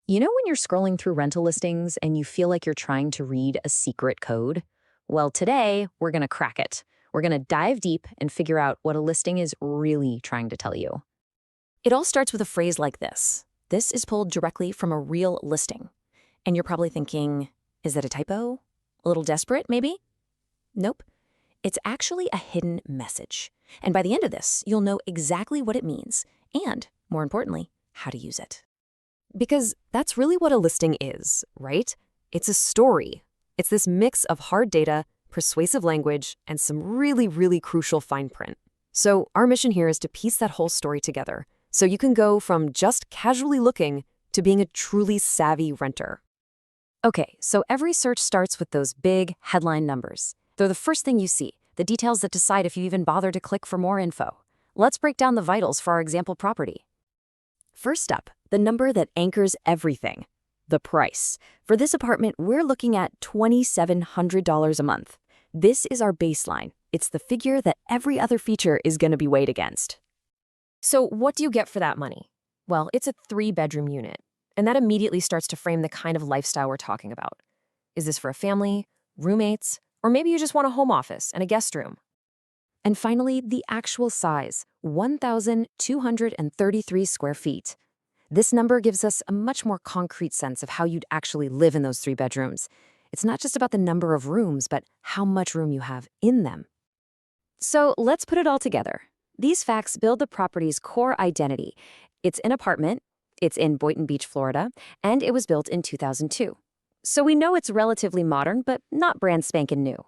You know when you're scrolling through rental listings and you feel like you're trying to read a secret code? Well, today we're going to crack it. We're going to dive deep and figure out what a listing is really trying to tell you. It all starts with a phrase like this. This is pulled directly from a real listing. And you're probably thinking, is that a typo? A little desperate, maybe? Nope. It's actually a hidden message. And by the end of this, you'll know exactly what it means and, more importantly, how to use it. Because that's really what a listing is, right? It's a story. It's this mix of hard data, persuasive language, and some really, really crucial fine print. So our mission here is to piece that whole story together so you can go from just casually looking to being a truly savvy renter. Okay, so every search starts with those big headline numbers. They're the first thing you see, the details that decide if you even bother to click for more info. Let's break down the vitals for our example property. First up, the number that anchors everything, the price. For this apartment, we're looking at $2,700 a month. This is our baseline. It's the figure that every other feature is going to be weighed against. So what do you get for that money? Well, it's a 3-bedroom unit, and that immediately starts to frame the kind of lifestyle we're talking about. Is this for a family, roommates, or maybe you just want a home office and a guest room? And finally, the actual size, 1,233 square feet. This number gives us a much more concrete sense of how you'd actually live in those 3 bedrooms. It's not just about the number of rooms, but how much room you have in them. So let's put it all together. These facts build the property's core identity. It's an apartment, it's in Boynton Beach, Florida, and it was built in 2002. So we know it's relatively modern, but not brand spanking new.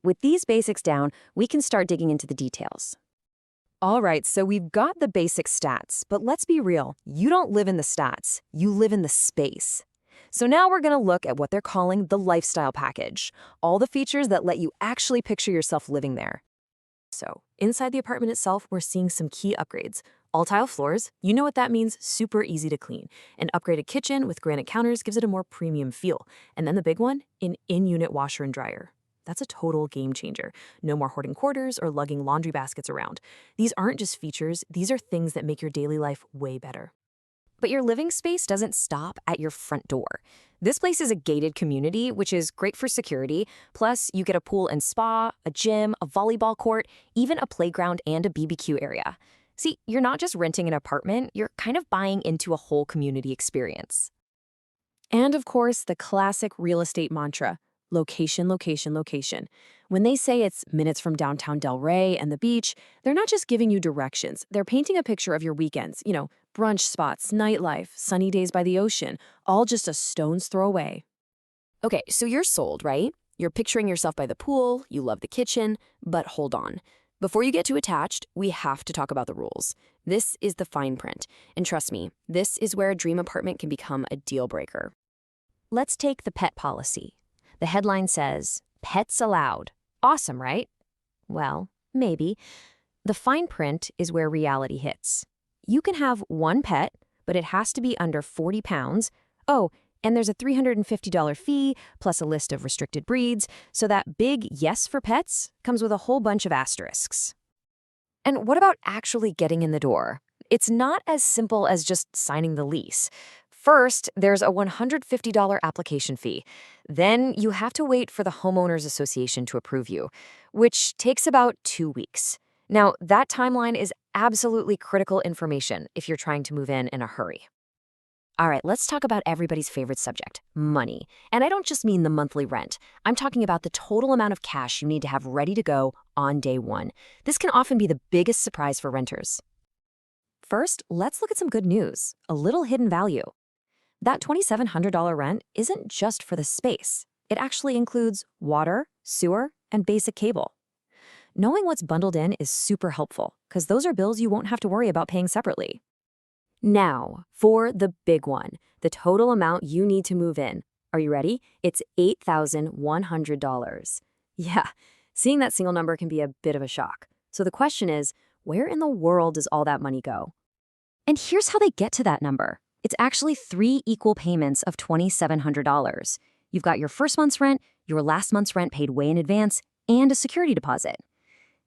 With these basics down, we can start digging into the details. All right, so we've got the basic stats, but let's be real. You don't live in the stats, you live in the space. So now we're going to look at what they're calling the lifestyle package, all the features that let you actually picture yourself living there. So inside the apartment itself, we're seeing some key upgrades. All-tile floors, you know what that means, super easy to clean. An upgraded kitchen with granite counters gives it a more premium feel. And then the big one, an in-unit washer and dryer. That's a total game changer. No more hoarding quarters or lugging laundry baskets around. These aren't just features, these are things that make your daily life way better. But your living space doesn't stop at your front door. This place is a gated community, which is great for security. Plus, you get a pool and spa, a gym, a volleyball court, even a playground and a BBQ area. See, you're not just renting an apartment, you're kind of buying into a whole community experience. And of course, the classic real estate mantra, location, location, location. When they say it's minutes from downtown Del Rey and the beach, they're not just giving you directions. They're painting a picture of your weekends, brunch spots, nightlife, sunny days by the ocean, all just a stone's throw away. Okay, so you're sold, right? You're picturing yourself by the pool, you love the kitchen, but hold on. Before you get too attached, we have to talk about the rules. This is the fine print, and trust me, this is where a dream apartment can become a deal breaker. Let's take the pet policy. The headline says, "Pets allowed." Awesome, right? Well, maybe. The fine print is where reality hits. You can have one pet, but it has to be under 40 pounds. Oh, and there's a $350 fee, plus a list of restricted breeds, so that big yes for pets comes with a whole bunch of asterisks. And what about actually getting in the door? It's not as simple as just signing the lease. First, there's a $150 application fee. Then you have to wait for the Homeowners Association to approve you, which takes about 2 weeks. Now, that timeline is absolutely critical information if you're trying to move in a hurry. All right, let's talk about everybody's favorite subject, money. And I don't just mean the monthly rent. I'm talking about the total amount of cash you need to have ready to go on day one. This can often be the biggest surprise for renters. First, let's look at some good news, a little hidden value. That $2,700 rent isn't just for the space. It actually includes water, sewer, and basic cable. Knowing what's bundled in is super helpful, because those are bills you won't have to worry about paying separately. Now, for the big one, the total amount you need to move in. Are you ready? It's $8,100. Yeah, seeing that single number can be a bit of a shock. So the question is, where in the world does all that money go? And here's how they get to that number. It's actually 3 equal payments of $2,700. You've got your first month's rent, your last month's rent paid way in advance, and a security deposit.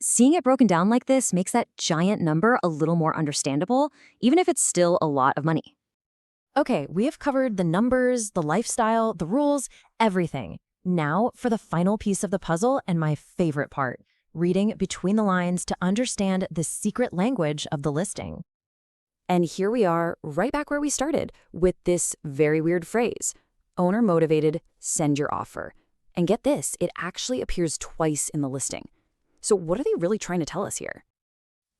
Seeing it broken down like this makes that giant number a little more understandable, even if it's still a lot of money. Okay, we have covered the numbers, the lifestyle, the rules, everything. Now for the final piece of the puzzle and my favorite part, reading between the lines to understand the secret language of the listing. And here we are, right back where we started, with this very weird phrase, owner motivated, send your offer. And get this, it actually appears twice in the listing. So what are they really trying to tell us here?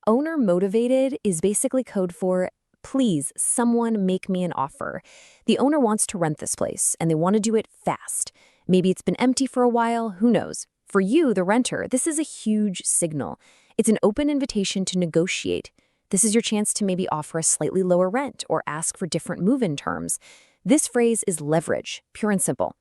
Owner motivated is basically code for, please, someone make me an offer. The owner wants to rent this place, and they want to do it fast. Maybe it's been empty for a while, who knows? For you, the renter, this is a huge signal. It's an open invitation to negotiate. This is your chance to maybe offer a slightly lower rent or ask for different move-in terms. This phrase is leverage, pure and simple.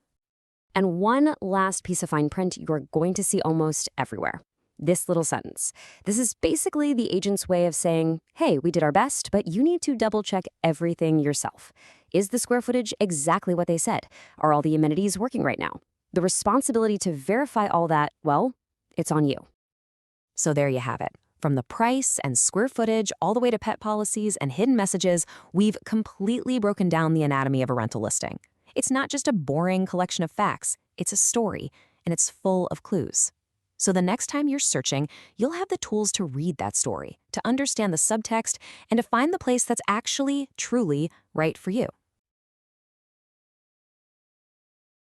And one last piece of fine print you're going to see almost everywhere. This little sentence. This is basically the agent's way of saying, hey, we did our best, but you need to double-check everything yourself. Is the square footage exactly what they said? Are all the amenities working right now? The responsibility to verify all that, well, it's on you. So there you have it. From the price and square footage all the way to pet policies and hidden messages, we've completely broken down the anatomy of a rental listing. It's not just a boring collection of facts, it's a story, and it's full of clues. So the next time you're searching, you'll have the tools to read that story, to understand the subtext, and to find the place that's actually, truly right for you.